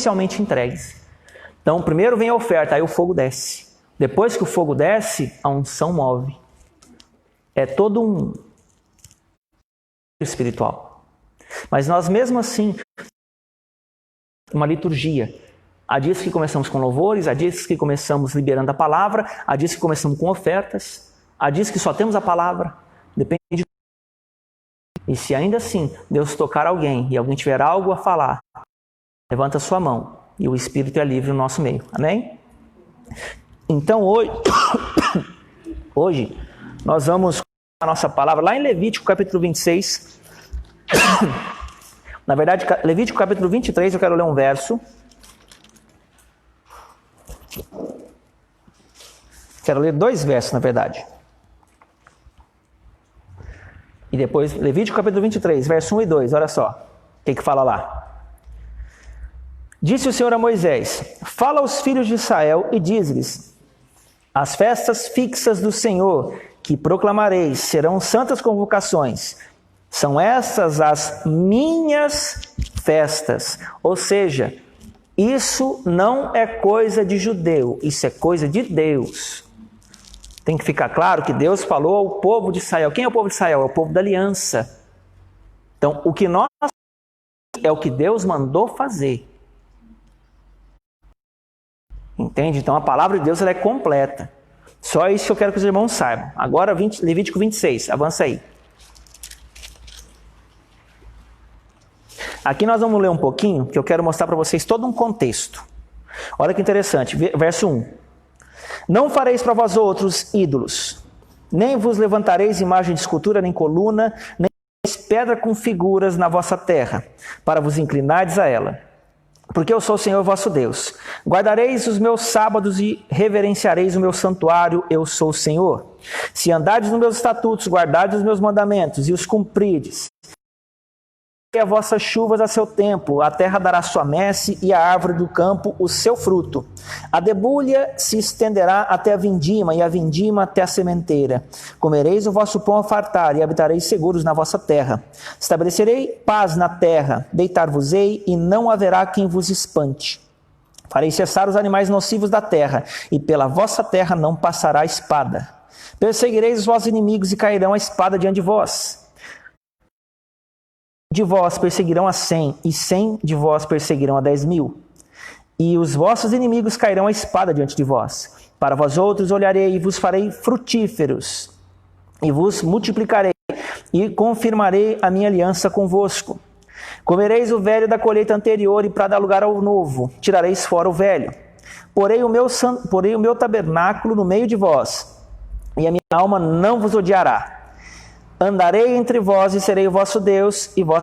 inicialmente entregues. Então, primeiro vem a oferta, aí o fogo desce. Depois que o fogo desce, a unção move. É todo um espiritual. Mas nós mesmo assim, uma liturgia. Há dias que começamos com louvores, há dias que começamos liberando a palavra, há dias que começamos com ofertas, há dias que só temos a palavra. Depende de... E se ainda assim Deus tocar alguém e alguém tiver algo a falar, levanta a sua mão e o Espírito é livre no nosso meio. Amém? Então hoje nós vamos a nossa palavra lá em Levítico capítulo 26. Na verdade, Levítico capítulo 23, eu quero ler um verso. Quero ler 2 versos, na verdade. E depois, Levítico capítulo 23, verso 1 e 2, olha só. O que fala lá? Disse o Senhor a Moisés: fala aos filhos de Israel e diz-lhes: as festas fixas do Senhor, que proclamareis, serão santas convocações. São essas as minhas festas. Ou seja, isso não é coisa de judeu, isso é coisa de Deus. Tem que ficar claro que Deus falou ao povo de Israel. Quem é o povo de Israel? É o povo da aliança. Então, o que nós é o que Deus mandou fazer. Entende? Então, a palavra de Deus ela é completa. Só isso que eu quero que os irmãos saibam. Agora, Levítico 26, avança aí. Aqui nós vamos ler um pouquinho, que eu quero mostrar para vocês todo um contexto. Olha que interessante, verso 1. Não fareis para vós outros ídolos, nem vos levantareis imagem de escultura, nem coluna, nem pedra com figuras na vossa terra, para vos inclinardes a ela. Porque eu sou o Senhor vosso Deus. Guardareis os meus sábados e reverenciareis o meu santuário, eu sou o Senhor. Se andardes nos meus estatutos, guardardes os meus mandamentos e os cumprides, as vossas chuvas a seu tempo, a terra dará sua messe e a árvore do campo o seu fruto. A debulha se estenderá até a vindima e a vindima até a sementeira. Comereis o vosso pão a fartar e habitareis seguros na vossa terra. Estabelecerei paz na terra, deitar-vos-ei e não haverá quem vos espante. Farei cessar os animais nocivos da terra e pela vossa terra não passará a espada. Perseguireis os vossos inimigos e cairão a espada diante de vós. De vós perseguirão a 100, e 100 de vós perseguirão a 10.000. E os vossos inimigos cairão a espada diante de vós. Para vós outros olharei e vos farei frutíferos, e vos multiplicarei, e confirmarei a minha aliança convosco. Comereis o velho da colheita anterior, e para dar lugar ao novo, tirareis fora o velho. Porei o meu tabernáculo no meio de vós, e a minha alma não vos odiará. Andarei entre vós e serei o vosso Deus, e vós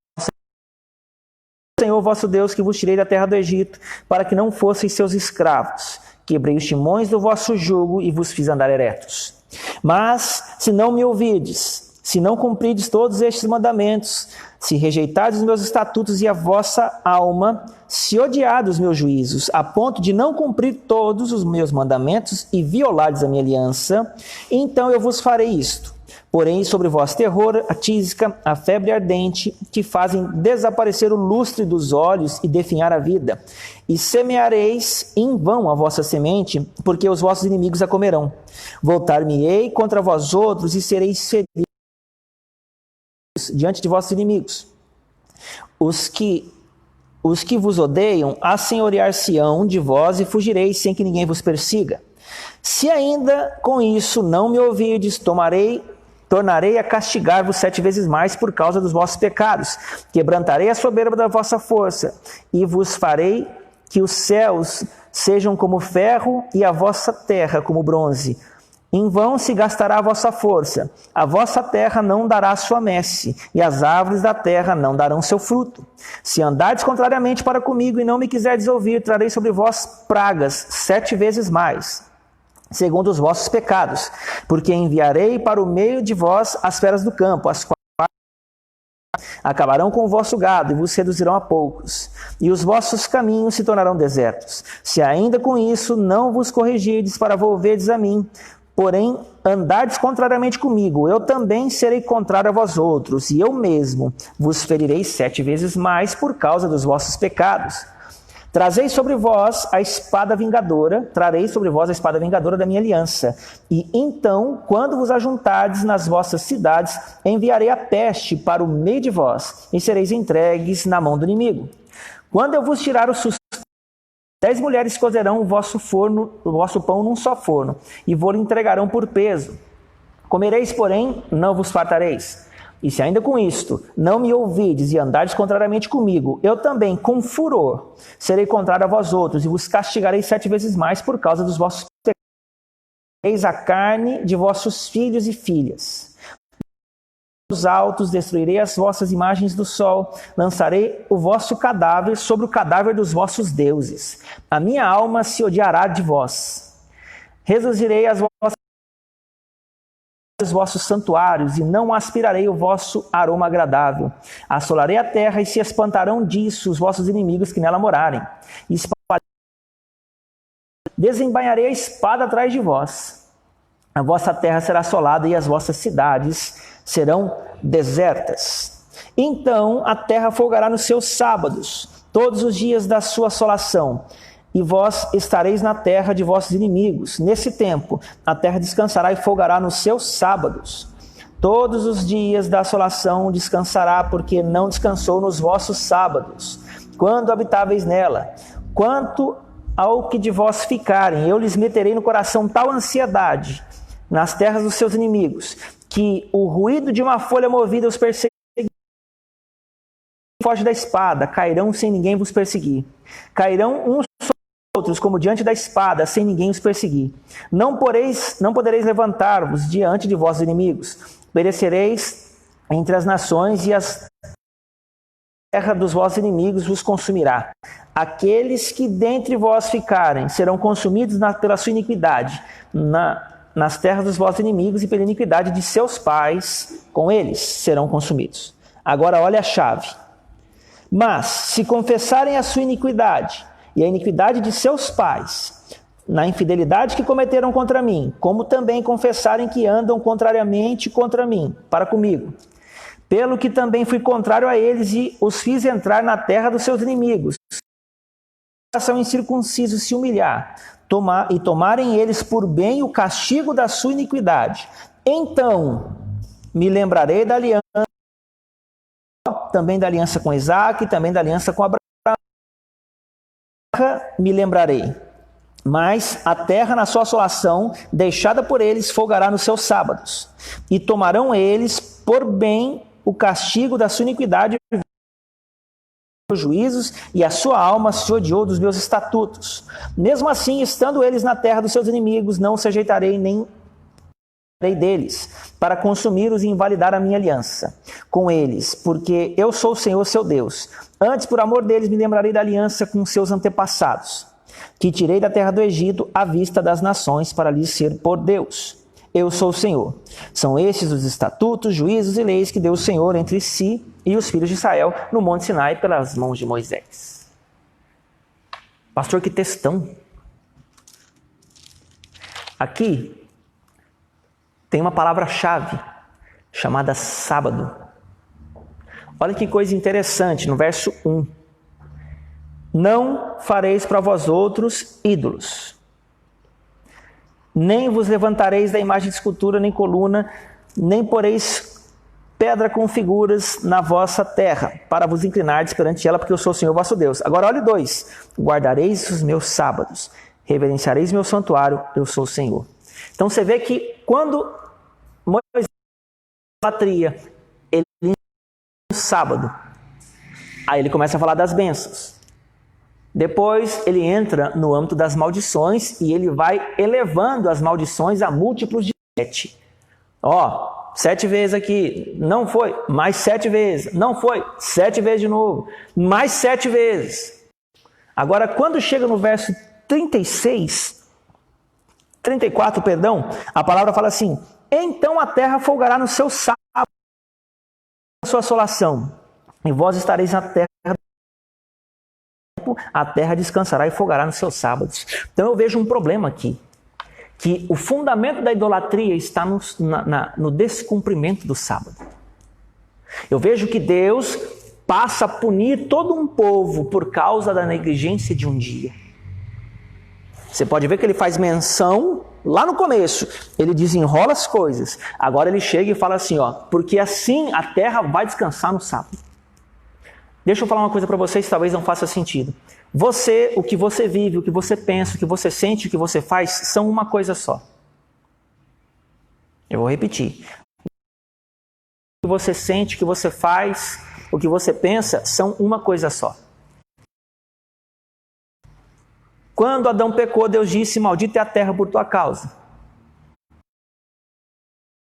Senhor vosso Deus, que vos tirei da terra do Egito, para que não fosseis seus escravos. Quebrei os timões do vosso jugo e vos fiz andar eretos. Mas, se não me ouvides, se não cumprides todos estes mandamentos, se rejeitardes os meus estatutos e a vossa alma, se odiardes os meus juízos, a ponto de não cumprir todos os meus mandamentos e violardes a minha aliança, então eu vos farei isto. Porém, sobre vós terror, a tísica, a febre ardente, que fazem desaparecer o lustre dos olhos e definhar a vida. E semeareis em vão a vossa semente, porque os vossos inimigos a comerão. Voltar-me-ei contra vós outros e sereis feridos diante de vossos inimigos. Os que vos odeiam assenhorear-se-ão de vós e fugireis sem que ninguém vos persiga. Se ainda com isso não me ouvirdes, tornarei a castigar-vos 7 vezes mais por causa dos vossos pecados. Quebrantarei a soberba da vossa força e vos farei que os céus sejam como ferro e a vossa terra como bronze. Em vão se gastará a vossa força, a vossa terra não dará sua messe, e as árvores da terra não darão seu fruto. Se andardes contrariamente para comigo e não me quiserdes ouvir, trarei sobre vós pragas 7 vezes mais, segundo os vossos pecados, porque enviarei para o meio de vós as feras do campo, as quais acabarão com o vosso gado e vos reduzirão a poucos, e os vossos caminhos se tornarão desertos. Se ainda com isso não vos corrigirdes para volverdes a mim, porém andardes contrariamente comigo, eu também serei contrário a vós outros, e eu mesmo vos ferirei 7 vezes mais por causa dos vossos pecados. Trarei sobre vós a espada vingadora da minha aliança. E então, quando vos ajuntardes nas vossas cidades, enviarei a peste para o meio de vós, e sereis entregues na mão do inimigo. Quando eu vos tirar o sustento, 10 mulheres cozerão o vosso pão num só forno, e vos entregarão por peso. Comereis, porém, não vos fartareis. E se ainda com isto não me ouvides e andardes contrariamente comigo, eu também, com furor, serei contrário a vós outros, e vos castigarei 7 vezes mais por causa dos vossos pecados. Eis a carne de vossos filhos e filhas. Dos altos destruirei as vossas imagens do sol, lançarei o vosso cadáver sobre o cadáver dos vossos deuses. A minha alma se odiará de vós. Reduzirei os vossos santuários e não aspirarei o vosso aroma agradável. Assolarei a terra e se espantarão disso os vossos inimigos que nela morarem. Desembainharei a espada atrás de vós. A vossa terra será assolada e as vossas cidades serão desertas. Então a terra folgará nos seus sábados, todos os dias da sua assolação, e vós estareis na terra de vossos inimigos. Nesse tempo a terra descansará e folgará nos seus sábados. Todos os dias da assolação descansará, porque não descansou nos vossos sábados, quando habitáveis nela. Quanto ao que de vós ficarem, eu lhes meterei no coração tal ansiedade nas terras dos seus inimigos, que o ruído de uma folha movida os perseguirá. Foge da espada, cairão sem ninguém vos perseguir. Cairão uns sobre outros como diante da espada, sem ninguém os perseguir. Não podereis levantar-vos diante de vossos inimigos. Perecereis entre as nações, e a terra dos vossos inimigos vos consumirá. Aqueles que dentre vós ficarem serão consumidos pela sua iniquidade, nas terras dos vossos inimigos, e pela iniquidade de seus pais, com eles serão consumidos. Agora olha a chave. Mas se confessarem a sua iniquidade e a iniquidade de seus pais, na infidelidade que cometeram contra mim, como também confessarem que andam contrariamente contra mim, para comigo, pelo que também fui contrário a eles e os fiz entrar na terra dos seus inimigos, coração incircunciso se humilhar, e tomarem eles por bem o castigo da sua iniquidade, então me lembrarei da aliança, também da aliança com Isaque, também da aliança com Abraão. Me lembrarei. Mas a terra na sua assolação, deixada por eles, folgará nos seus sábados. E tomarão eles por bem o castigo da sua iniquidade, os juízos, e a sua alma se odiou dos meus estatutos. Mesmo assim, estando eles na terra dos seus inimigos, não se ajeitarei nem deles, para consumi-los e invalidar a minha aliança com eles, porque eu sou o Senhor seu Deus. Antes, por amor deles, me lembrarei da aliança com seus antepassados, que tirei da terra do Egito à vista das nações, para lhes ser por Deus. Eu sou o Senhor. São estes os estatutos, juízos e leis que deu o Senhor entre si e os filhos de Israel no Monte Sinai pelas mãos de Moisés. Pastor, que textão! Aqui tem uma palavra-chave chamada sábado. Olha que coisa interessante, no verso 1. Não fareis para vós outros ídolos, nem vos levantareis da imagem de escultura, nem coluna, nem poreis pedra com figuras na vossa terra, para vos inclinardes perante ela, porque eu sou o Senhor vosso Deus. Agora olha 2. Guardareis os meus sábados, reverenciareis meu santuário, eu sou o Senhor. Então você vê que quando Moisés idolatria, ele no sábado, aí ele começa a falar das bênçãos. Depois ele entra no âmbito das maldições e ele vai elevando as maldições a múltiplos de 7. 7 vezes aqui, não foi, mais 7 vezes, não foi, 7 vezes de novo, mais 7 vezes. Agora, quando chega no verso 34, a palavra fala assim: então a terra folgará no seu sábado, na sua assolação, e vós estareis na terra, a terra descansará e folgará nos seus sábados. Então eu vejo um problema aqui, que o fundamento da idolatria está no descumprimento do sábado. Eu vejo que Deus passa a punir todo um povo por causa da negligência de um dia. Você pode ver que ele faz menção lá no começo, ele desenrola as coisas. Agora ele chega e fala assim, porque assim a terra vai descansar no sábado. Deixa eu falar uma coisa para vocês que talvez não faça sentido. Você, o que você vive, o que você pensa, o que você sente, o que você faz, são uma coisa só. Eu vou repetir. O que você sente, o que você faz, o que você pensa, são uma coisa só. Quando Adão pecou, Deus disse, maldita é a terra por tua causa.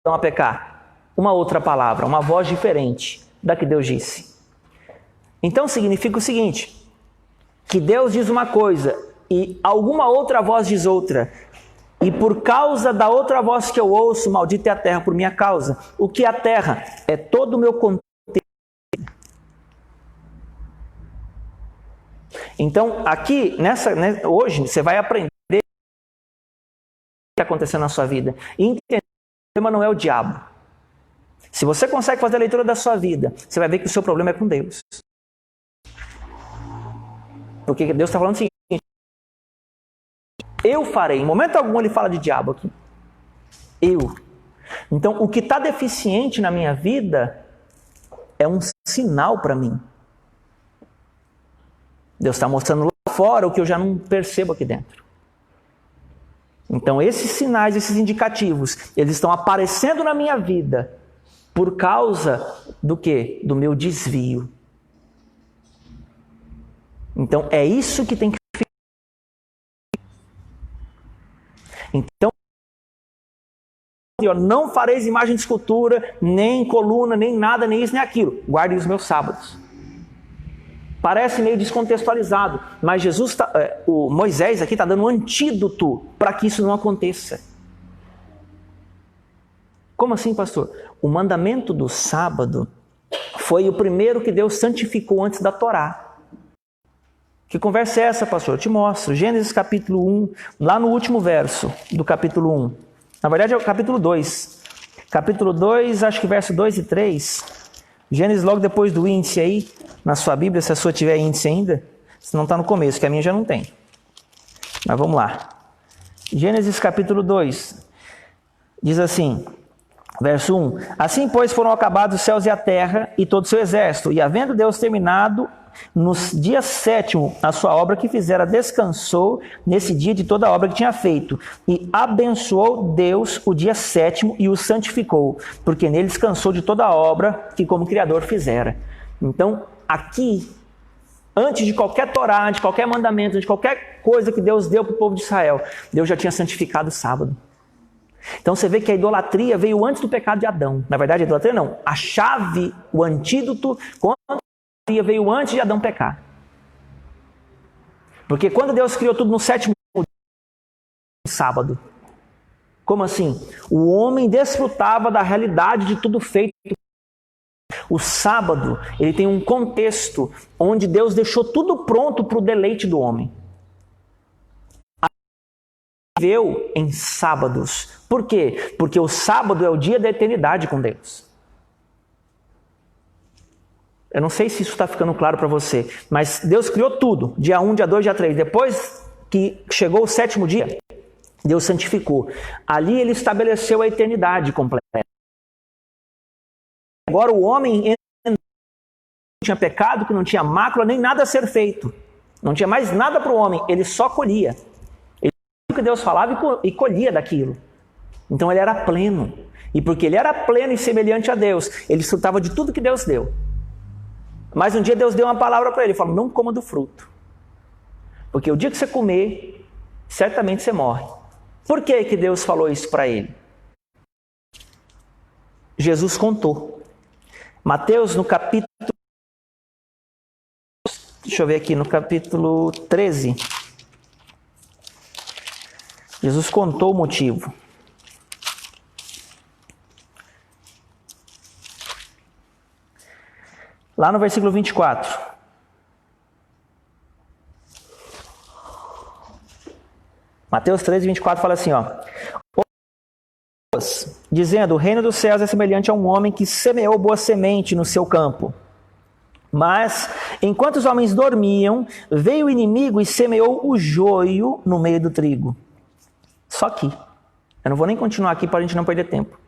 Então a pecar, uma outra palavra, uma voz diferente da que Deus disse. Então significa o seguinte, que Deus diz uma coisa e alguma outra voz diz outra. E por causa da outra voz que eu ouço, maldita é a terra por minha causa. O que é a terra? É todo o meu contexto. Então, aqui, hoje, você vai aprender o que está acontecendo na sua vida. E entender que o problema não é o diabo. Se você consegue fazer a leitura da sua vida, você vai ver que o seu problema é com Deus. Porque Deus está falando o seguinte, eu farei. Em momento algum ele fala de diabo aqui. Eu. Então, o que está deficiente na minha vida é um sinal para mim. Deus está mostrando lá fora o que eu já não percebo aqui dentro. Então, esses sinais, esses indicativos, eles estão aparecendo na minha vida por causa do quê? Do meu desvio. Então, é isso que tem que ficar. Então, não fareis imagem de escultura, nem coluna, nem nada, nem isso, nem aquilo. Guardem os meus sábados. Parece meio descontextualizado, mas o Moisés aqui está dando um antídoto para que isso não aconteça. Como assim, pastor? O mandamento do sábado foi o primeiro que Deus santificou antes da Torá. Que conversa é essa, pastor? Eu te mostro. Gênesis capítulo 1, lá no último verso do capítulo 1. Na verdade é o capítulo 2. Capítulo 2, acho que verso 2 e 3. Gênesis logo depois do índice aí, na sua Bíblia, se a sua tiver índice ainda, se não está no começo, que a minha já não tem. Mas vamos lá. Gênesis capítulo 2, diz assim, verso 1. Assim, pois, foram acabados os céus e a terra e todo o seu exército, e havendo Deus terminado no dia 7º a sua obra que fizera, descansou nesse dia de toda a obra que tinha feito, e abençoou Deus o dia 7º e o santificou, porque nele descansou de toda a obra que como Criador fizera. Então, aqui, antes de qualquer Torá, de qualquer mandamento, de qualquer coisa que Deus deu para o povo de Israel, Deus já tinha santificado o sábado. Então você vê que a idolatria veio antes do pecado de Adão. Na verdade, a idolatria não. A chave, o antídoto contra a idolatria veio antes de Adão pecar. Porque quando Deus criou tudo no 7º dia, sábado. Como assim? O homem desfrutava da realidade de tudo feito. O sábado, ele tem um contexto onde Deus deixou tudo pronto para o deleite do homem. Viveu em sábados. Por quê? Porque o sábado é o dia da eternidade com Deus. Eu não sei se isso está ficando claro para você, mas Deus criou tudo, dia 1, dia 2, dia 3. Depois que chegou o 7º dia, Deus santificou. Ali ele estabeleceu a eternidade completa. Agora o homem não tinha pecado, que não tinha mácula, nem nada a ser feito. Não tinha mais nada para o homem, ele só colhia. O que Deus falava e colhia daquilo. Então ele era pleno. E porque ele era pleno e semelhante a Deus, ele desfrutava de tudo que Deus deu. Mas um dia Deus deu uma palavra para ele, ele falou, não coma do fruto. Porque o dia que você comer, certamente você morre. Por que que Deus falou isso para ele? Jesus contou. Mateus no capítulo... Deixa eu ver aqui, no capítulo 13... Jesus contou o motivo. Lá no versículo 24. Mateus 13, 24 fala assim, dizendo, o reino dos céus é semelhante a um homem que semeou boa semente no seu campo. Mas, enquanto os homens dormiam, veio o inimigo e semeou o joio no meio do trigo. Só que, eu não vou nem continuar aqui para a gente não perder tempo.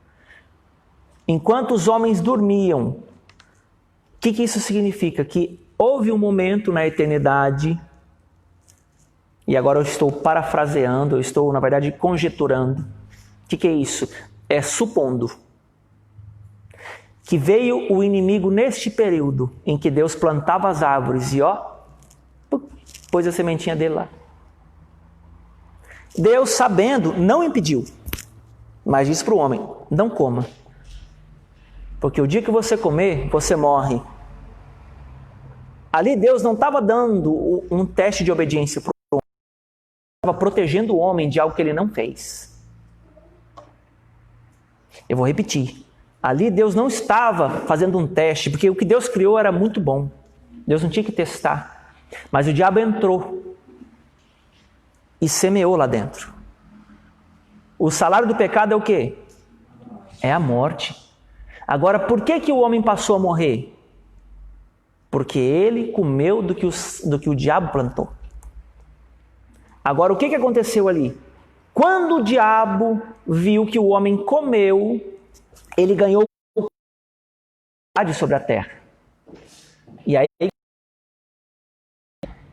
Enquanto os homens dormiam, o que isso significa? Que houve um momento na eternidade, e agora eu estou parafraseando, eu estou, na verdade, conjeturando. O que é isso? É supondo que veio o inimigo neste período em que Deus plantava as árvores e pôs a sementinha dele lá. Deus, sabendo, não impediu, mas disse para o homem, não coma. Porque o dia que você comer, você morre. Ali Deus não estava dando um teste de obediência para o homem, estava protegendo o homem de algo que ele não fez. Eu vou repetir. Ali Deus não estava fazendo um teste, porque o que Deus criou era muito bom. Deus não tinha que testar. Mas o diabo entrou e semeou lá dentro. O salário do pecado é o quê? É a morte. Agora, por que o homem passou a morrer? Porque ele comeu do que o diabo plantou. Agora, o que aconteceu ali? Quando o diabo viu que o homem comeu, ele ganhou autoridade sobre a terra. E aí,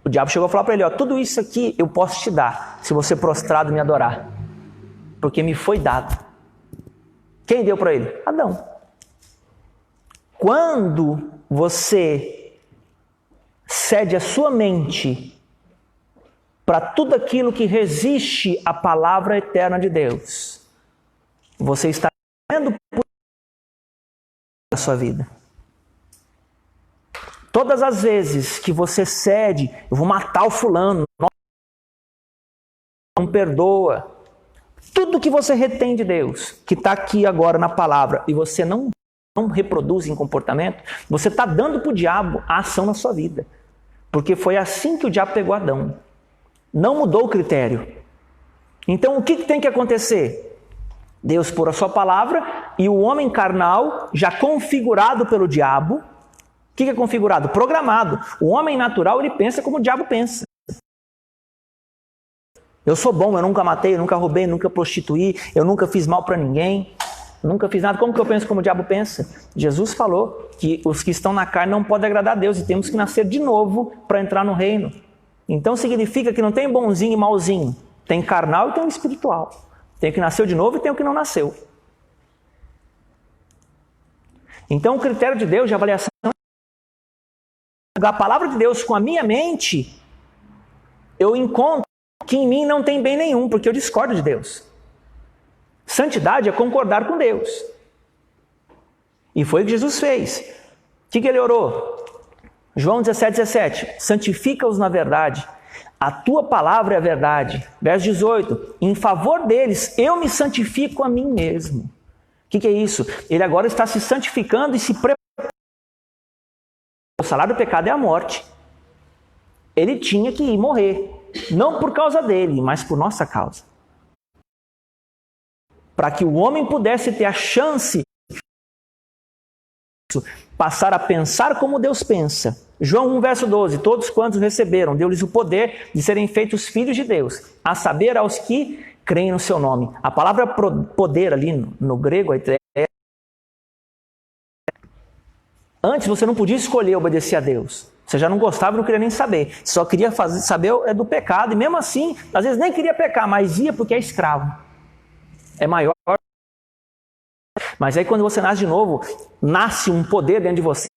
o diabo chegou a falar para ele, tudo isso aqui eu posso te dar, se você prostrado me adorar. Porque me foi dado. Quem deu para ele? Adão. Quando você cede a sua mente para tudo aquilo que resiste à palavra eterna de Deus, você está vendo por a sua vida. Todas as vezes que você cede, eu vou matar o fulano, não perdoa, tudo que você retém de Deus, que está aqui agora na palavra, e você não reproduz em comportamento, você está dando para o diabo a ação na sua vida. Porque foi assim que o diabo pegou Adão. Não mudou o critério. Então o que tem que acontecer? Deus pôr a sua palavra e o homem carnal, já configurado pelo diabo. O que é configurado? Programado. O homem natural, ele pensa como o diabo pensa. Eu sou bom, eu nunca matei, eu nunca roubei, eu nunca prostituí, eu nunca fiz mal para ninguém, nunca fiz nada. Como que eu penso como o diabo pensa? Jesus falou que os que estão na carne não podem agradar a Deus e temos que nascer de novo para entrar no reino. Então significa que não tem bonzinho e malzinho. Tem carnal e tem o espiritual. Tem o que nasceu de novo e tem o que não nasceu. Então o critério de Deus de avaliação é a palavra de Deus com a minha mente, eu encontro que em mim não tem bem nenhum, porque eu discordo de Deus. Santidade é concordar com Deus. E foi o que Jesus fez. O que ele orou? João 17:17. Santifica-os na verdade. A tua palavra é a verdade. Verso 18. Em favor deles, eu me santifico a mim mesmo. O que é isso? Ele agora está se santificando e se preparando. O salário do pecado é a morte. Ele tinha que ir morrer. Não por causa dele, mas por nossa causa. Para que o homem pudesse ter a chance de passar a pensar como Deus pensa. João 1, verso 12. Todos quantos receberam, deu-lhes o poder de serem feitos filhos de Deus, a saber, aos que creem no seu nome. A palavra poder ali no grego é... Antes você não podia escolher obedecer a Deus. Você já não gostava e não queria nem saber. Só queria saber do pecado. E mesmo assim, às vezes nem queria pecar, mas ia porque é escravo. É maior. Mas aí quando você nasce de novo, nasce um poder dentro de você,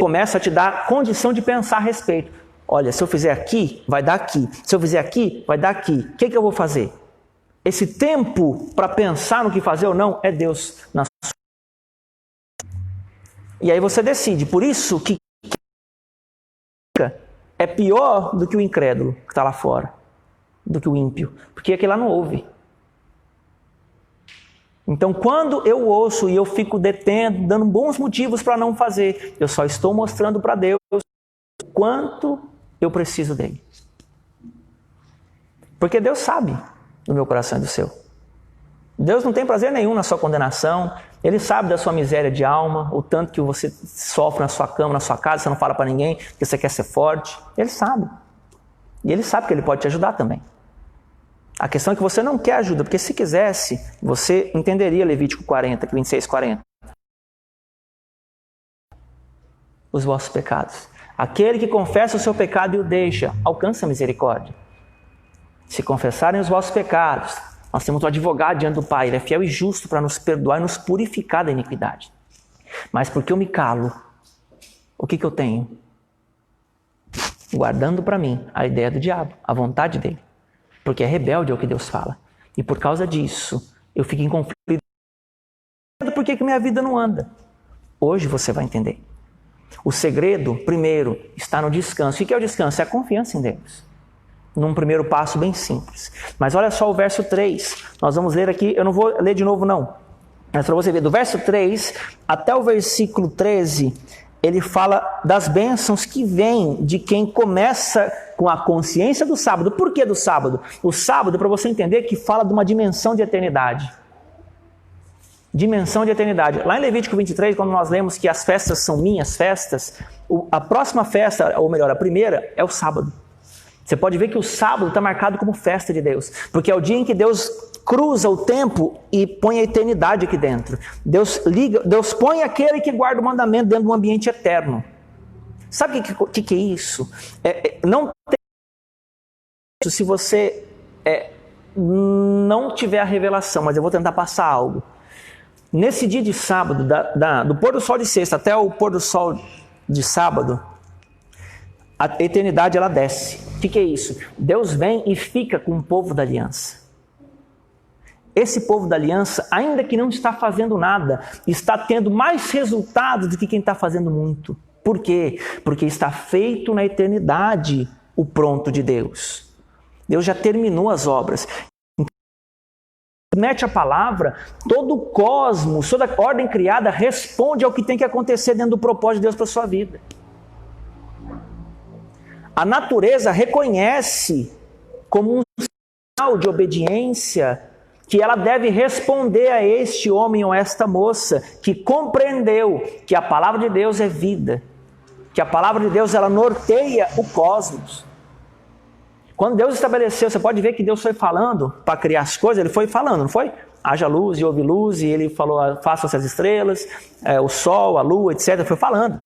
começa a te dar condição de pensar a respeito. Olha, se eu fizer aqui, vai dar aqui. Se eu fizer aqui, vai dar aqui. O que eu vou fazer? Esse tempo para pensar no que fazer ou não é Deus na sua vida. E aí você decide. Por isso que é pior do que o incrédulo que está lá fora, do que o ímpio, porque aquele lá não ouve. Então, quando eu ouço e eu fico detendo, dando bons motivos para não fazer, eu só estou mostrando para Deus o quanto eu preciso dele. Porque Deus sabe do meu coração e do seu. Deus não tem prazer nenhum na sua condenação, Ele sabe da sua miséria de alma, o tanto que você sofre na sua cama, na sua casa, você não fala para ninguém, porque você quer ser forte. Ele sabe. E ele sabe que ele pode te ajudar também. A questão é que você não quer ajuda, porque se quisesse, você entenderia Levítico 40, 26, 40. Os vossos pecados. Aquele que confessa o seu pecado e o deixa, alcança a misericórdia. Se confessarem os vossos pecados, nós temos um advogado diante do Pai, ele é fiel e justo para nos perdoar e nos purificar da iniquidade. Mas porque eu me calo, o que eu tenho? Guardando para mim a ideia do diabo, a vontade dele. Porque é rebelde ao que Deus fala. E por causa disso, eu fico em conflito. Por que minha vida não anda? Hoje você vai entender. O segredo, primeiro, está no descanso. O que é o descanso? É a confiança em Deus. Num primeiro passo bem simples. Mas olha só o verso 3. Nós vamos ler aqui, eu não vou ler de novo não. Mas para você ver, do verso 3 até o versículo 13, ele fala das bênçãos que vêm de quem começa com a consciência do sábado. Por que do sábado? O sábado, para você entender, que fala de uma dimensão de eternidade. Dimensão de eternidade. Lá em Levítico 23, quando nós lemos que as festas são minhas festas, a próxima festa, ou melhor, a primeira, é o sábado. Você pode ver que o sábado está marcado como festa de Deus, porque é o dia em que Deus cruza o tempo e põe a eternidade aqui dentro. Deus põe aquele que guarda o mandamento dentro de um ambiente eterno. Sabe o que é isso? Não tem isso se você não tiver a revelação, mas eu vou tentar passar algo. Nesse dia de sábado, do pôr do sol de sexta até o pôr do sol de sábado, a eternidade ela desce. O que é isso? Deus vem e fica com o povo da aliança. Esse povo da aliança, ainda que não está fazendo nada, está tendo mais resultados do que quem está fazendo muito. Por quê? Porque está feito na eternidade o pronto de Deus. Deus já terminou as obras. Mete a palavra, todo o cosmos, toda a ordem criada responde ao que tem que acontecer dentro do propósito de Deus para a sua vida. A natureza reconhece como um sinal de obediência que ela deve responder a este homem ou esta moça que compreendeu que a palavra de Deus é vida, que a palavra de Deus ela norteia o cosmos. Quando Deus estabeleceu, você pode ver que Deus foi falando para criar as coisas, ele foi falando, não foi? Haja luz e houve luz, e ele falou, façam-se as estrelas, o sol, a lua, etc. Foi falando.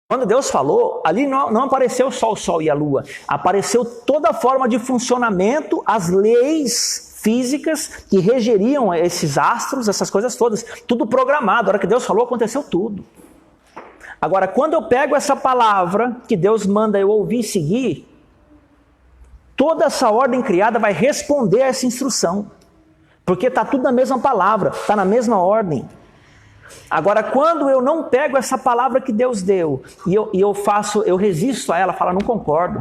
Quando Deus falou, ali não apareceu só o sol e a lua, apareceu toda a forma de funcionamento, as leis físicas que regeriam esses astros, essas coisas todas, tudo programado. A hora que Deus falou, aconteceu tudo. Agora, quando eu pego essa palavra que Deus manda eu ouvir e seguir, toda essa ordem criada vai responder a essa instrução, porque está tudo na mesma palavra, está na mesma ordem. Agora, quando eu não pego essa palavra que Deus deu e eu resisto a ela, falo, não concordo,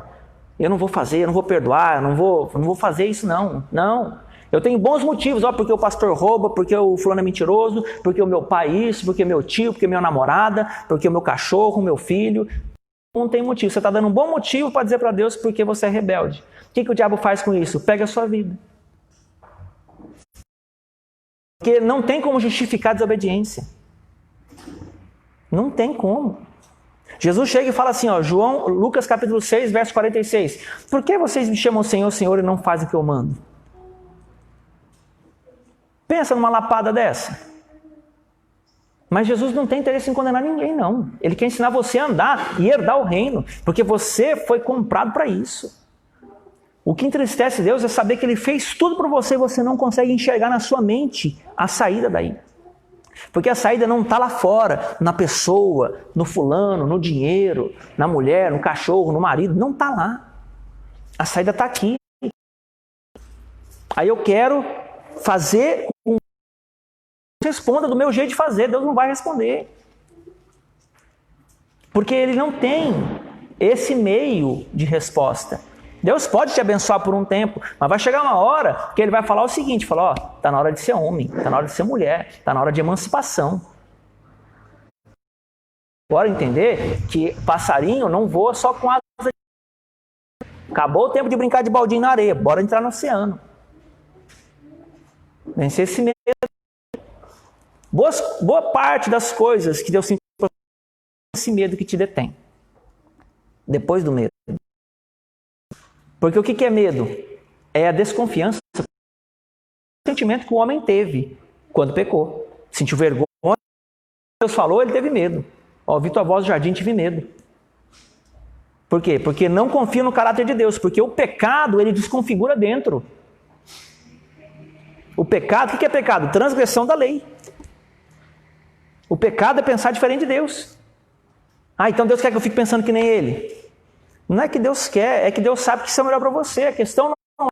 eu não vou fazer, eu não vou perdoar, eu não vou fazer isso não. Eu tenho bons motivos, porque o pastor rouba, porque o fulano é mentiroso, porque o meu pai isso, porque meu tio, porque minha namorada, porque o meu cachorro, o meu filho. Não tem motivo, você está dando um bom motivo para dizer para Deus porque você é rebelde. O que o diabo faz com isso? Pega a sua vida. Porque não tem como justificar a desobediência. Não tem como. Jesus chega e fala assim, Lucas capítulo 6, verso 46. Por que vocês me chamam Senhor, Senhor e não fazem o que eu mando? Pensa numa lapada dessa. Mas Jesus não tem interesse em condenar ninguém, não. Ele quer ensinar você a andar e herdar o reino, porque você foi comprado para isso. O que entristece Deus é saber que Ele fez tudo para você e você não consegue enxergar na sua mente a saída daí. Porque a saída não está lá fora, na pessoa, no fulano, no dinheiro, na mulher, no cachorro, no marido. Não está lá. A saída está aqui. Aí eu quero fazer com que responda do meu jeito de fazer. Deus não vai responder. Porque Ele não tem esse meio de resposta. Deus pode te abençoar por um tempo, mas vai chegar uma hora que Ele vai falar o seguinte, está na hora de ser homem, está na hora de ser mulher, está na hora de emancipação. Agora entender que passarinho não voa só com asas. Acabou o tempo de brincar de baldinho na areia, bora entrar no oceano. Vencer esse medo. Boa parte das coisas que Deus tem esse medo que te detém. Depois do medo. Porque o que é medo? É a desconfiança, o sentimento que o homem teve quando pecou. Sentiu vergonha, Deus falou, ele teve medo. Ouvi tua voz no jardim, tive medo. Por quê? Porque não confia no caráter de Deus, porque o pecado, ele desconfigura dentro. O pecado, o que é pecado? Transgressão da lei. O pecado é pensar diferente de Deus. Então Deus quer que eu fique pensando que nem Ele. Não é que Deus quer, é que Deus sabe que isso é melhor para você. A questão não é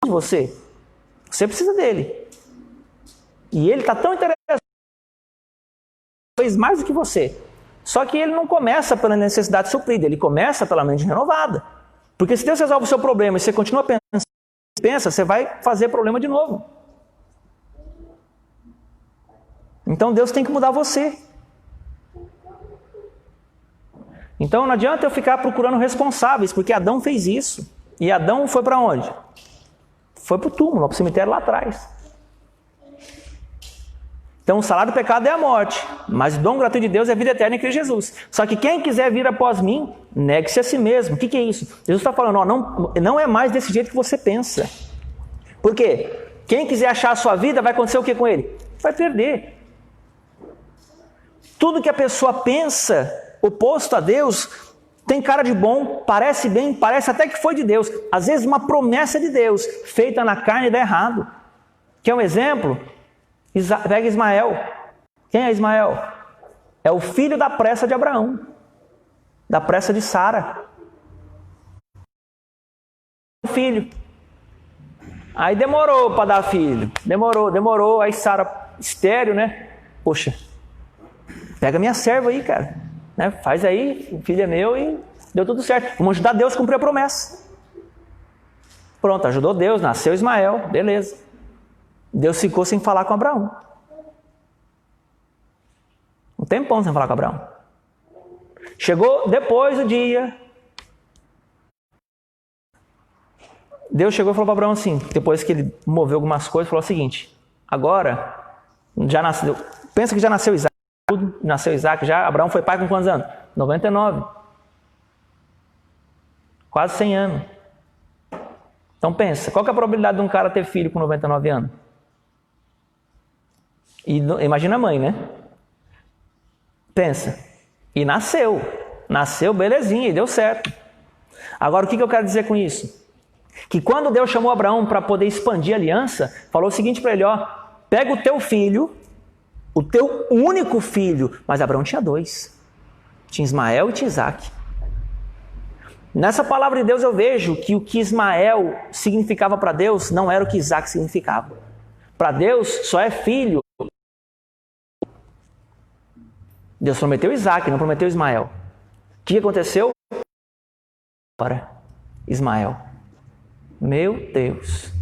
de você. Você precisa dele. E Ele está tão interessado, fez mais do que você. Só que Ele não começa pela necessidade suprida, Ele começa pela mente renovada. Porque se Deus resolve o seu problema e você continua pensando, você vai fazer problema de novo. Então Deus tem que mudar você. Então não adianta eu ficar procurando responsáveis, porque Adão fez isso. E Adão foi para onde? Foi para o túmulo, para o cemitério lá atrás. Então o salário do pecado é a morte, mas o dom gratuito de Deus é a vida eterna em Cristo Jesus. Só que quem quiser vir após mim, negue-se a si mesmo. O que é isso? Jesus está falando, não é mais desse jeito que você pensa. Por quê? Quem quiser achar a sua vida, vai acontecer o que com ele? Vai perder. Tudo que a pessoa pensa oposto a Deus tem cara de bom, parece bem, parece até que foi de Deus. Às vezes uma promessa de Deus feita na carne dá errado. Quer um exemplo? Pega Ismael. Quem é Ismael? É o filho da pressa de Abraão, da pressa de Sara. Filho. Aí demorou para dar filho. Demorou. Aí Sara, estéril, né? Poxa, pega minha serva aí, cara. Né? Faz aí, o filho é meu e deu tudo certo. Vamos ajudar Deus a cumprir a promessa. Pronto, ajudou Deus, nasceu Ismael, beleza. Deus ficou sem falar com Abraão. Um tempão sem falar com Abraão. Chegou depois do dia. Deus chegou e falou para Abraão assim, depois que ele moveu algumas coisas, falou o seguinte: agora, já nasceu, pensa que já nasceu Isaac, já Abraão foi pai com quantos anos? 99. Quase 100 anos. Então pensa, qual que é a probabilidade de um cara ter filho com 99 anos? E imagina a mãe, né? Pensa. E nasceu, belezinha, e deu certo. Agora o que eu quero dizer com isso? Que quando Deus chamou Abraão para poder expandir a aliança, falou o seguinte para ele, pega o teu filho, o teu único filho, mas Abraão tinha 2. Tinha Ismael e tinha Isaac. Nessa palavra de Deus eu vejo que o que Ismael significava para Deus não era o que Isaac significava. Para Deus só é filho. Deus prometeu Isaac, não prometeu Ismael. O que aconteceu? Para Ismael. Meu Deus.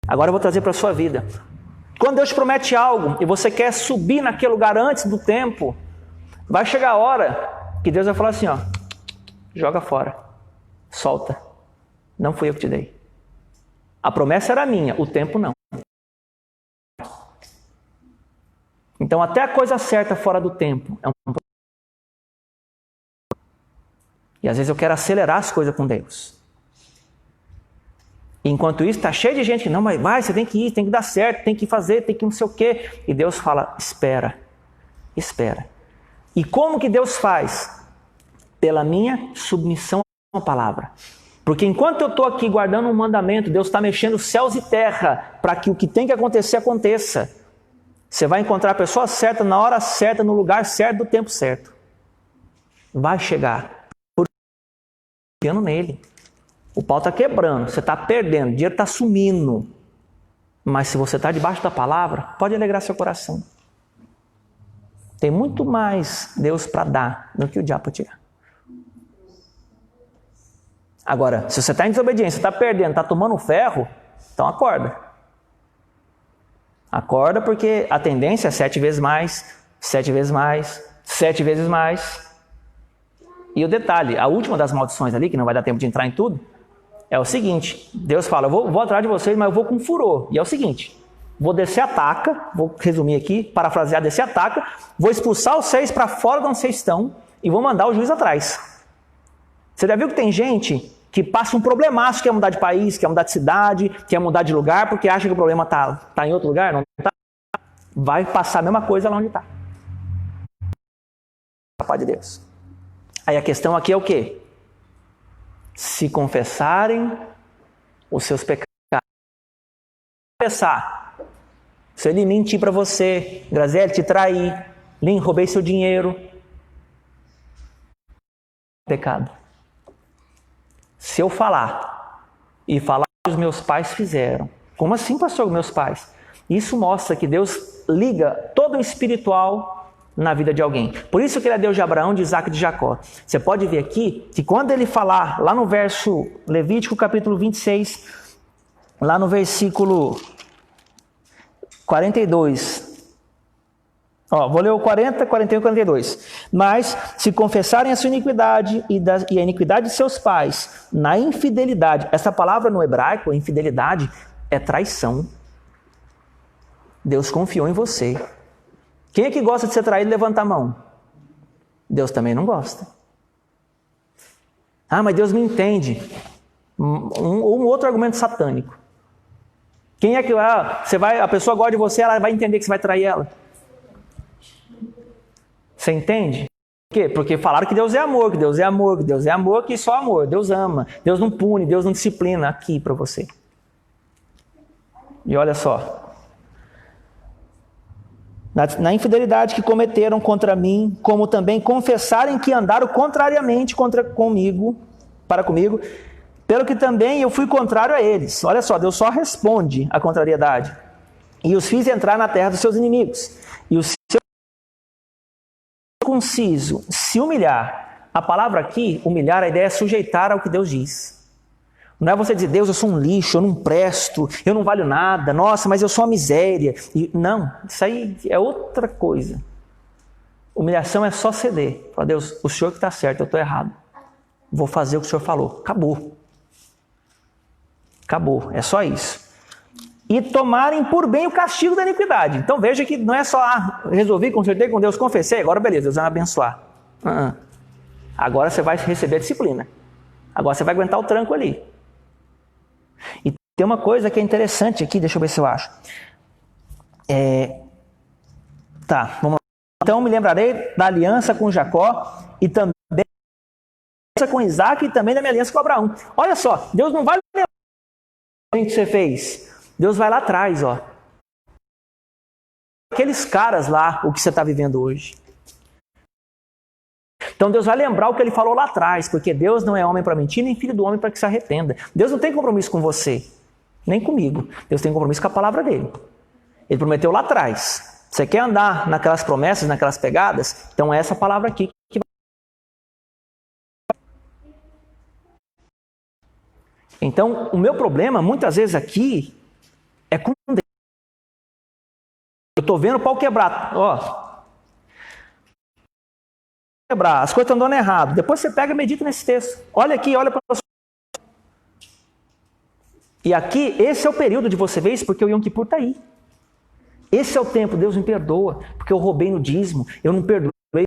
Agora eu vou trazer para a sua vida. Quando Deus te promete algo e você quer subir naquele lugar antes do tempo, vai chegar a hora que Deus vai falar assim, joga fora, solta. Não fui eu que te dei. A promessa era minha, o tempo não. Então até a coisa certa fora do tempo é um problema. E às vezes eu quero acelerar as coisas com Deus. Enquanto isso, está cheio de gente que não, mas vai, você tem que ir, tem que dar certo, tem que fazer, tem que não sei o quê. E Deus fala, espera. E como que Deus faz? Pela minha submissão à palavra. Porque enquanto eu estou aqui guardando um mandamento, Deus está mexendo céus e terra para que o que tem que acontecer, aconteça. Você vai encontrar a pessoa certa, na hora certa, no lugar certo, do tempo certo. Vai chegar. Confiando nele. O pau está quebrando, você está perdendo, o dinheiro está sumindo. Mas se você está debaixo da palavra, pode alegrar seu coração. Tem muito mais Deus para dar do que o diabo para tirar. Agora, se você está em desobediência, está perdendo, está tomando ferro, então acorda. Acorda, porque a tendência é 7 vezes mais, 7 vezes mais, 7 vezes mais. E o detalhe, a última das maldições ali, que não vai dar tempo de entrar em tudo, é o seguinte, Deus fala, eu vou atrás de vocês, mas eu vou com furor. E é o seguinte, vou descer a taca, vou resumir aqui, parafrasear, descer a taca, vou expulsar os 6 para fora de onde vocês estão e vou mandar o juiz atrás. Você já viu que tem gente que passa um problemaço, quer mudar de país, quer mudar de cidade, quer mudar de lugar, porque acha que o problema está em outro lugar, não está? Vai passar a mesma coisa lá onde está. A paz de Deus. Aí a questão aqui é o quê? Se confessarem os seus pecados. Confessar. Se ele mentir para você, Graziele, te trair, Lin, roubei seu dinheiro. Pecado. Se eu falar e falar o que os meus pais fizeram. Como assim, pastor, meus pais? Isso mostra que Deus liga todo o espiritual na vida de alguém. Por isso que ele é Deus de Abraão, de Isaac e de Jacó. Você pode ver aqui que quando ele falar, lá no verso Levítico capítulo 26, lá no versículo 42... vou ler o 40, 41 e 42. Mas, se confessarem a sua iniquidade e a iniquidade de seus pais na infidelidade, essa palavra no hebraico, infidelidade, é traição. Deus confiou em você. Quem é que gosta de ser traído, levanta a mão. Deus também não gosta. Ah, mas Deus me entende. Um outro argumento satânico. Quem é que a pessoa gosta de você, ela vai entender que você vai trair ela. Você entende? Por quê? Porque falaram que Deus é amor, que Deus é amor, que Deus é amor, que só amor. Deus ama. Deus não pune, Deus não disciplina. Aqui para você. E olha só. Na infidelidade que cometeram contra mim, como também confessarem que andaram contrariamente para comigo, pelo que também eu fui contrário a eles. Olha só, Deus só responde à contrariedade. E os fiz entrar na terra dos seus inimigos. E os conciso, se humilhar. A palavra aqui, humilhar, a ideia é sujeitar ao que Deus diz. Não é você dizer, Deus, eu sou um lixo, eu não presto, eu não valho nada, nossa, mas eu sou uma miséria. Não, isso aí é outra coisa. Humilhação é só ceder. Fala, Deus, o Senhor que está certo, eu estou errado. Vou fazer o que o Senhor falou. Acabou. Acabou, é só isso. E tomarem por bem o castigo da iniquidade. Então veja que não é só, resolvi, consertei com Deus, confessei, agora beleza, Deus vai me abençoar. Agora você vai receber a disciplina. Agora você vai aguentar o tranco ali. E tem uma coisa que é interessante aqui, deixa eu ver se eu acho. Tá, vamos lá. Então me lembrarei da aliança com Jacó e também da aliança com Isaac e também da minha aliança com Abraão. Olha só, Deus não vai lembrar o que você fez. Deus vai lá atrás, ó. Aqueles caras lá, o que você está vivendo hoje. Então Deus vai lembrar o que ele falou lá atrás, porque Deus não é homem para mentir, nem filho do homem para que se arrependa. Deus não tem compromisso com você, nem comigo. Deus tem compromisso com a palavra dele. Ele prometeu lá atrás. Você quer andar naquelas promessas, naquelas pegadas? Então é essa palavra aqui que vai... Então, o meu problema, muitas vezes aqui, é com Deus. Eu estou vendo o pau quebrar. Quebrar, as coisas estão dando errado. Depois você pega e medita nesse texto. Olha aqui, olha para você. E aqui, esse é o período de você ver isso, porque o Yom Kippur está aí. Esse é o tempo, Deus me perdoa, porque eu roubei no dízimo, eu não perdoei,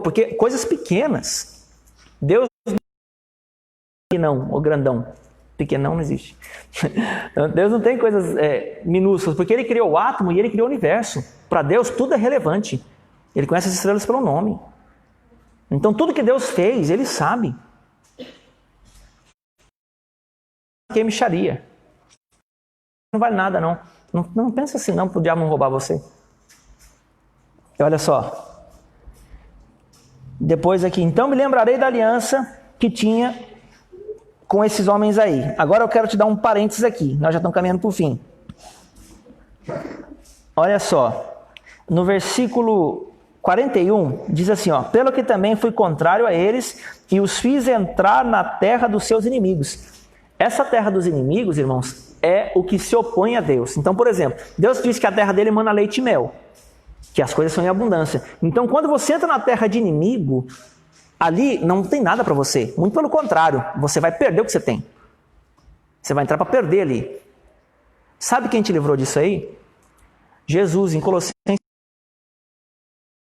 porque coisas pequenas. Deus não, o grandão. Pequenão não existe. Deus não tem coisas minúsculas, porque Ele criou o átomo e Ele criou o universo. Para Deus tudo é relevante. Ele conhece as estrelas pelo nome. Então tudo que Deus fez, Ele sabe. Quem mexaria? Não vale nada, não. Não pensa assim, não, para o diabo não roubar você. E olha só. Depois aqui, então me lembrarei da aliança que tinha com esses homens aí. Agora eu quero te dar um parênteses aqui. Nós já estamos caminhando para o fim. Olha só. No versículo 41, diz assim, pelo que também fui contrário a eles e os fiz entrar na terra dos seus inimigos. Essa terra dos inimigos, irmãos, é o que se opõe a Deus. Então, por exemplo, Deus diz que a terra dele emana leite e mel, que as coisas são em abundância. Então, quando você entra na terra de inimigo, ali não tem nada para você. Muito pelo contrário, você vai perder o que você tem. Você vai entrar para perder ali. Sabe quem te livrou disso aí? Jesus, em Colossenses.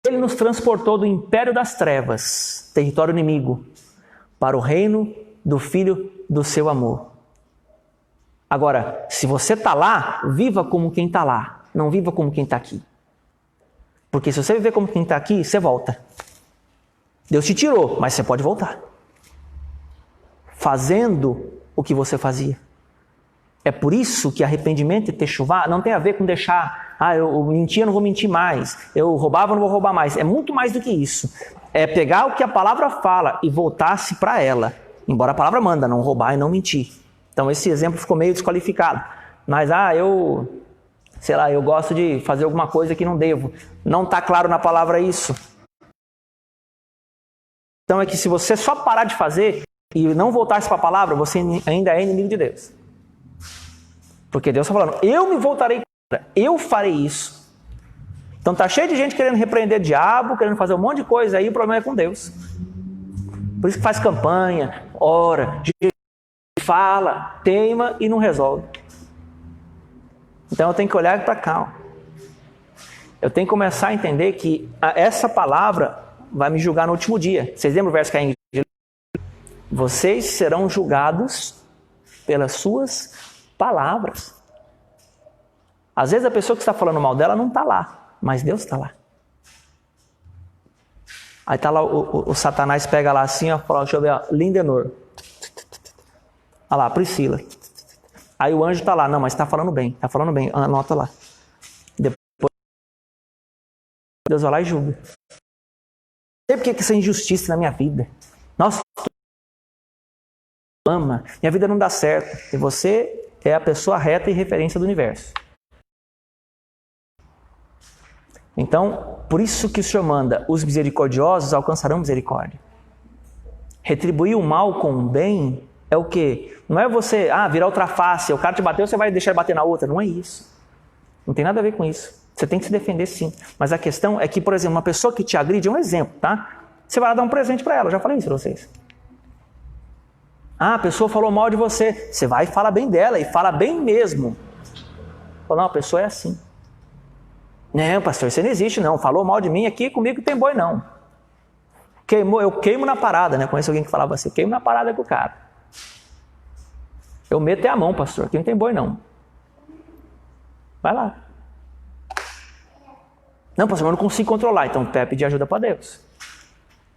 Ele nos transportou do império das trevas, território inimigo, para o reino do Filho do seu amor. Agora, se você está lá, viva como quem está lá, não viva como quem está aqui. Porque se você viver como quem está aqui, você volta. Deus te tirou, mas você pode voltar. Fazendo o que você fazia. É por isso que arrependimento e techuvá não tem a ver com deixar, eu mentia, não vou mentir mais, eu roubava, não vou roubar mais. É muito mais do que isso. É pegar o que a palavra fala e voltar-se para ela. Embora a palavra manda não roubar e não mentir. Então esse exemplo ficou meio desqualificado. Mas, eu gosto de fazer alguma coisa que não devo. Não está claro na palavra isso. Então é que se você só parar de fazer e não voltar-se para a palavra, você ainda é inimigo de Deus. Porque Deus está falando, eu me voltarei contra, eu farei isso. Então está cheio de gente querendo repreender o diabo, querendo fazer um monte de coisa aí, o problema é com Deus. Por isso que faz campanha, ora, fala, teima e não resolve. Então eu tenho que olhar para cá. Eu tenho que começar a entender que essa palavra vai me julgar no último dia. Vocês lembram o verso que é em vocês serão julgados pelas suas palavras. Às vezes a pessoa que está falando mal dela não está lá, mas Deus está lá. Aí está lá, o Satanás pega lá assim, fala, deixa eu ver, Lindenor. Olha lá, Priscila. Aí o anjo está lá, não, mas está falando bem, anota lá. Depois Deus vai lá e julga. Não sei por que essa injustiça na minha vida. Nossa, ama, minha vida não dá certo. E você é a pessoa reta e referência do universo. Então, por isso que o Senhor manda, os misericordiosos alcançarão misericórdia. Retribuir o mal com o bem é o quê? Não é você, virar outra face, o cara te bateu, você vai deixar ele bater na outra. Não é isso. Não tem nada a ver com isso. Você tem que se defender sim. Mas a questão é que, por exemplo, uma pessoa que te agride, é um exemplo, tá? Você vai lá dar um presente para ela, eu já falei isso para vocês. A pessoa falou mal de você. Você vai e fala bem dela, e fala bem mesmo. Fala, não, a pessoa é assim. Não, pastor, você não existe não. Falou mal de mim aqui, comigo tem boi não. Eu queimo na parada, né? Conheço alguém que falava assim, eu queimo na parada com o cara. Eu meto a mão, pastor, aqui não tem boi não. Vai lá. Não, pastor, eu não consigo controlar. Então, pedir ajuda para Deus.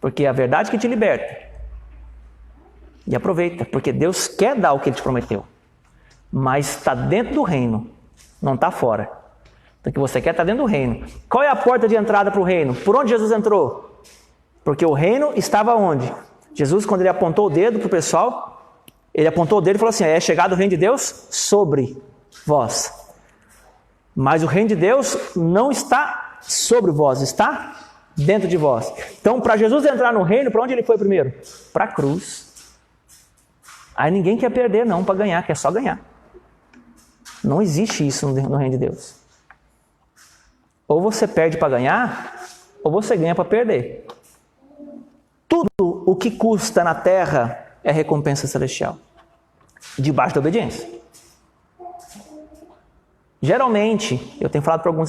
Porque é a verdade que te liberta. E aproveita, porque Deus quer dar o que Ele te prometeu. Mas está dentro do reino, não está fora. Então, o que você quer está dentro do reino. Qual é a porta de entrada para o reino? Por onde Jesus entrou? Porque o reino estava onde? Jesus, quando Ele apontou o dedo para o pessoal, Ele apontou o dedo e falou assim, é chegado o reino de Deus sobre vós. Mas o reino de Deus não está sobre vós, está dentro de vós. Então, para Jesus entrar no reino, para onde Ele foi primeiro? Para a cruz. Aí ninguém quer perder não para ganhar, quer só ganhar. Não existe isso no reino de Deus. Ou você perde para ganhar, ou você ganha para perder. Tudo o que custa na terra é recompensa celestial. Debaixo da obediência. Geralmente, eu tenho falado para alguns,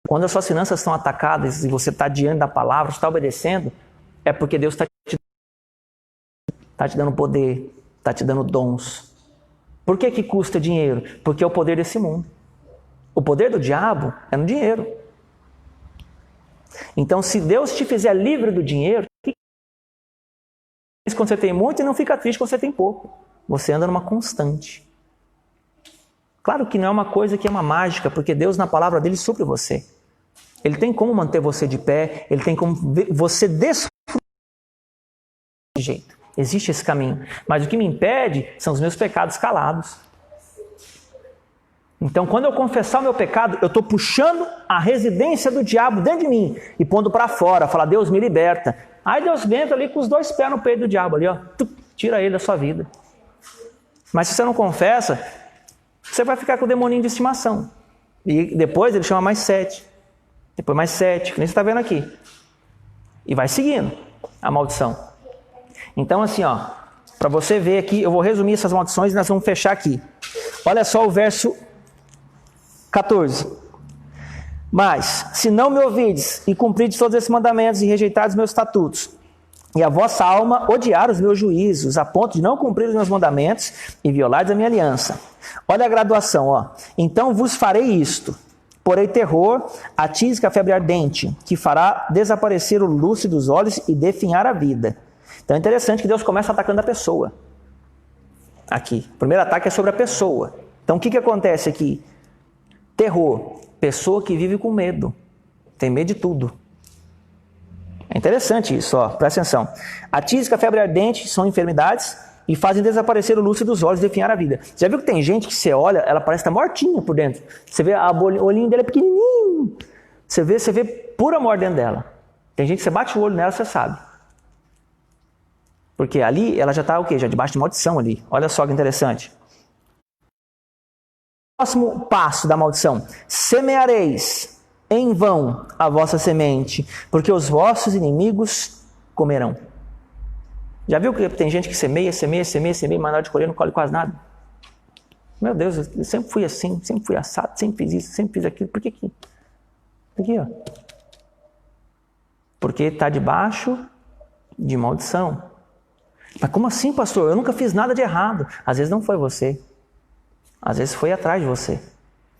quando as suas finanças estão atacadas e você está diante da palavra, está obedecendo, é porque Deus está te dando poder, está te dando dons. Por que custa dinheiro? Porque é o poder desse mundo. O poder do diabo é no dinheiro. Então, se Deus te fizer livre do dinheiro, fica feliz quando você tem muito e não fica triste quando você tem pouco. Você anda numa constante. Claro que não é uma coisa que é uma mágica, porque Deus na palavra dele supre você. Ele tem como manter você de pé, ele tem como você desfrutar de jeito. Existe esse caminho. Mas o que me impede são os meus pecados calados. Então, quando eu confessar o meu pecado, eu estou puxando a residência do diabo dentro de mim e pondo para fora, falar, Deus me liberta. Aí Deus entra ali com os dois pés no peito do diabo, ali, tira ele da sua vida. Mas se você não confessa, você vai ficar com o demoninho de estimação. E depois ele chama mais 7. Depois mais 7, que nem você está vendo aqui. E vai seguindo a maldição. Então assim, para você ver aqui, eu vou resumir essas maldições e nós vamos fechar aqui. Olha só o verso 14. Mas, se não me ouvides e cumprides todos esses mandamentos e rejeitares meus estatutos, e a vossa alma odiar os meus juízos, a ponto de não cumprir os meus mandamentos e violardes a minha aliança. Olha a graduação, ó. Então vos farei isto. Porei terror, a tísica, a febre ardente, que fará desaparecer o lúcio dos olhos e definhar a vida. Então é interessante que Deus começa atacando a pessoa. Aqui. O primeiro ataque é sobre a pessoa. Então o que acontece aqui? Terror. Pessoa que vive com medo. Tem medo de tudo. É interessante isso, ó. Presta atenção. A tísica, a febre ardente são enfermidades e fazem desaparecer o lúcio dos olhos e definhar a vida. Já viu que tem gente que você olha, ela parece estar mortinha por dentro. Você vê, o olhinho dela é pequenininho. Você vê pura morte dentro dela. Tem gente que você bate o olho nela, você sabe. Porque ali ela já está o quê? Já debaixo de maldição ali. Olha só que interessante. Próximo passo da maldição. Semeareis em vão a vossa semente, porque os vossos inimigos comerão. Já viu que tem gente que semeia, mas na hora de colher não colhe quase nada? Meu Deus, eu sempre fui assim, sempre fui assado, sempre fiz isso, sempre fiz aquilo. Por que aqui? Aqui, ó. Porque está debaixo de maldição. Mas como assim, pastor? Eu nunca fiz nada de errado. Às vezes não foi você. Às vezes foi atrás de você.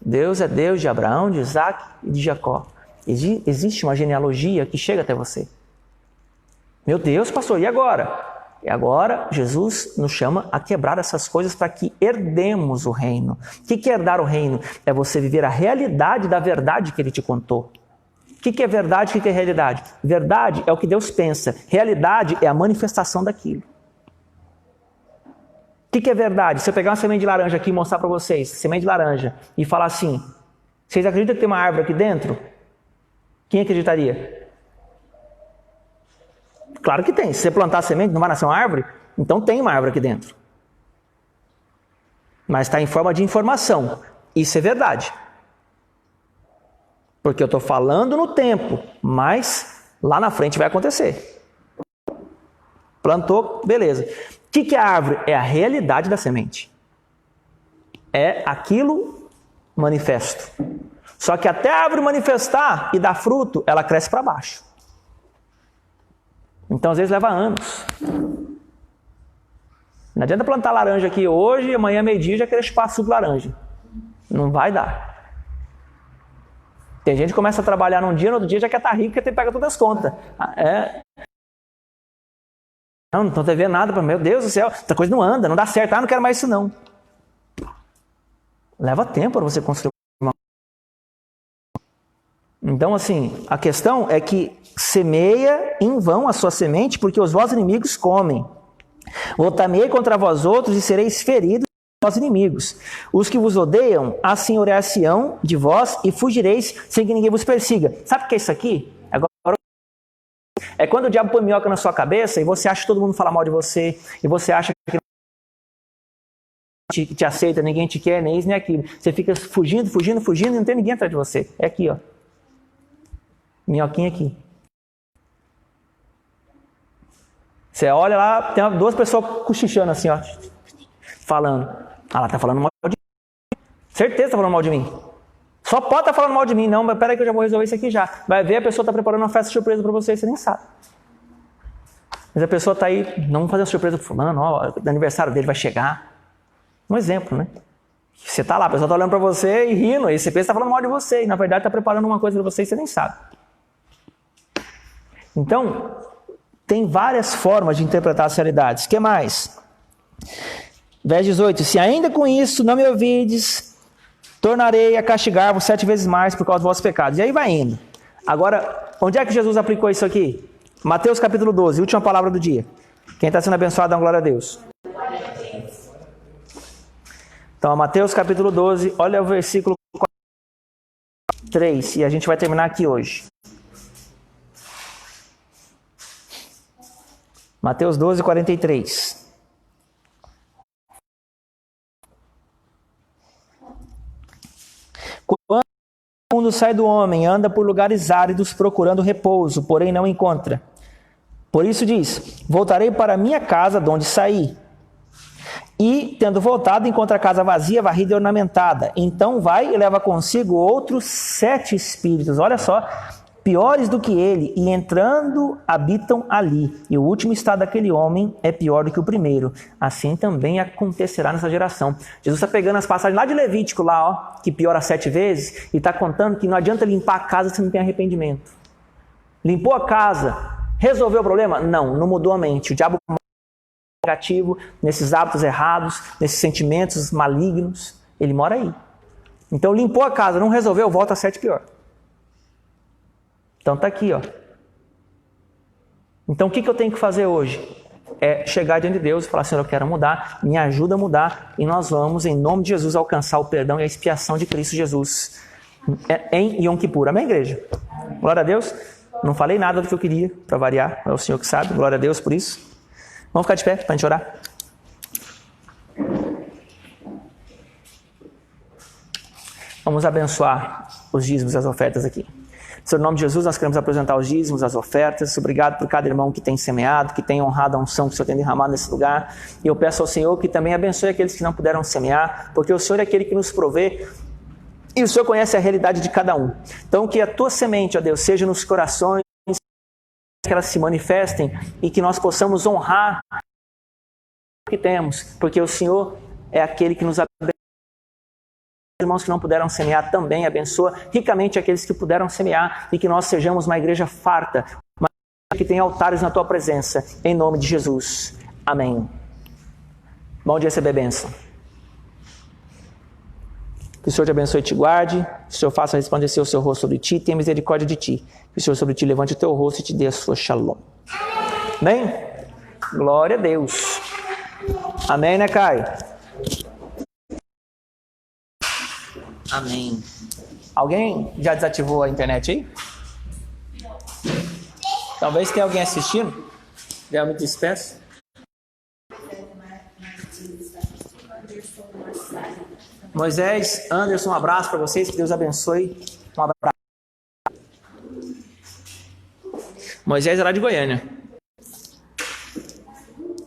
Deus é Deus de Abraão, de Isaac e de Jacó. Existe uma genealogia que chega até você. Meu Deus, pastor, e agora? E agora Jesus nos chama a quebrar essas coisas para que herdemos o reino. O que é herdar o reino? É você viver a realidade da verdade que Ele te contou. O que é verdade? O que é realidade? Verdade é o que Deus pensa. Realidade é a manifestação daquilo. O que é verdade? Se eu pegar uma semente de laranja aqui e mostrar para vocês, semente de laranja, e falar assim, vocês acreditam que tem uma árvore aqui dentro? Quem acreditaria? Claro que tem. Se você plantar a semente, não vai nascer uma árvore? Então tem uma árvore aqui dentro. Mas está em forma de informação. Isso é verdade. Porque eu estou falando no tempo, mas lá na frente vai acontecer. Plantou, beleza. O que é a árvore? É a realidade da semente. É aquilo manifesto. Só que até a árvore manifestar e dar fruto, ela cresce para baixo. Então, às vezes, leva anos. Não adianta plantar laranja aqui hoje, amanhã, meio-dia, já querer chupar suco de laranja. Não vai dar. Tem gente que começa a trabalhar num dia, no outro dia já quer estar rico, porque pega todas as contas. Não estou devendo nada, meu Deus do céu, essa coisa não anda, não dá certo, não quero mais isso não. Leva tempo para você construir uma... Então, assim, a questão é que semeia em vão a sua semente, porque os vossos inimigos comem. Voltar-me-ei contra vós outros e sereis feridos pelos vossos inimigos. Os que vos odeiam, assenhorear-se-ão de vós e fugireis sem que ninguém vos persiga. Sabe o que é isso aqui? É quando o diabo põe minhoca na sua cabeça e você acha que todo mundo fala mal de você, e você acha que ninguém te aceita, ninguém te quer, nem isso, nem aquilo. Você fica fugindo e não tem ninguém atrás de você. É aqui, ó. Minhoquinha aqui. Você olha lá, tem duas pessoas cochichando assim, ó. Falando. Ela tá falando mal de mim. Certeza tá falando mal de mim. Só pode estar falando mal de mim. Não, mas peraí que eu já vou resolver isso aqui já. Vai ver, a pessoa está preparando uma festa surpresa para você e você nem sabe. Mas a pessoa está aí, não vamos fazer uma surpresa para fulano, ó, o aniversário dele vai chegar. Um exemplo, né? Você está lá, a pessoa está olhando para você e rindo, e você pensa que está falando mal de você, e na verdade está preparando uma coisa para você e você nem sabe. Então, tem várias formas de interpretar as realidades. O que mais? Verso 18. Se ainda com isso não me ouvides, tornarei a castigar-vos 7 vezes mais por causa dos vossos pecados. E aí vai indo. Agora, onde é que Jesus aplicou isso aqui? Mateus capítulo 12, última palavra do dia. Quem está sendo abençoado, dá uma glória a Deus. Então, Mateus capítulo 12, olha o versículo 3, e a gente vai terminar aqui hoje. Mateus 12, 43. Quando o mundo sai do homem, anda por lugares áridos procurando repouso, porém não encontra. Por isso diz, voltarei para a minha casa de onde saí. E, tendo voltado, encontra a casa vazia, varrida e ornamentada. Então vai e leva consigo outros 7 espíritos, olha só, piores do que ele, e entrando, habitam ali. E o último estado daquele homem é pior do que o primeiro. Assim também acontecerá nessa geração. Jesus está pegando as passagens lá de Levítico, lá, ó, que piora 7 vezes, e está contando que não adianta limpar a casa se não tem arrependimento. Limpou a casa, resolveu o problema? Não, não mudou a mente. O diabo negativo, nesses hábitos errados, nesses sentimentos malignos, ele mora aí. Então limpou a casa, não resolveu, volta a 7 pior. Então tá aqui, ó. Então o que eu tenho que fazer hoje? É chegar diante de Deus e falar, Senhor, eu quero mudar, me ajuda a mudar, e nós vamos, em nome de Jesus, alcançar o perdão e a expiação de Cristo Jesus em Yom Kippur. Amém, igreja? Glória a Deus. Não falei nada do que eu queria, para variar, é o Senhor que sabe, glória a Deus por isso. Vamos ficar de pé para a gente orar? Vamos abençoar os dízimos e as ofertas aqui. Senhor, em nome de Jesus, nós queremos apresentar os dízimos, as ofertas. Obrigado por cada irmão que tem semeado, que tem honrado a unção que o Senhor tem derramado nesse lugar. E eu peço ao Senhor que também abençoe aqueles que não puderam semear, porque o Senhor é aquele que nos provê e o Senhor conhece a realidade de cada um. Então, que a tua semente, ó Deus, seja nos corações, que elas se manifestem e que nós possamos honrar o que temos, porque o Senhor é aquele que nos abençoa. Irmãos que não puderam semear também abençoa ricamente aqueles que puderam semear e que nós sejamos uma igreja farta, uma igreja que tem altares na tua presença, em nome de Jesus. Amém. Bom dia, receber bênção. Que o Senhor te abençoe e te guarde, que o Senhor faça resplandecer o seu rosto sobre ti, tenha misericórdia de ti, que o Senhor sobre ti levante o teu rosto e te dê a sua shalom. Amém? Glória a Deus. Amém, né, Caio? Amém. Alguém já desativou a internet aí? Talvez tenha alguém assistindo. Eu me despeço. Moisés, Anderson, um abraço para vocês, que Deus abençoe. Um abraço. Moisés era de Goiânia.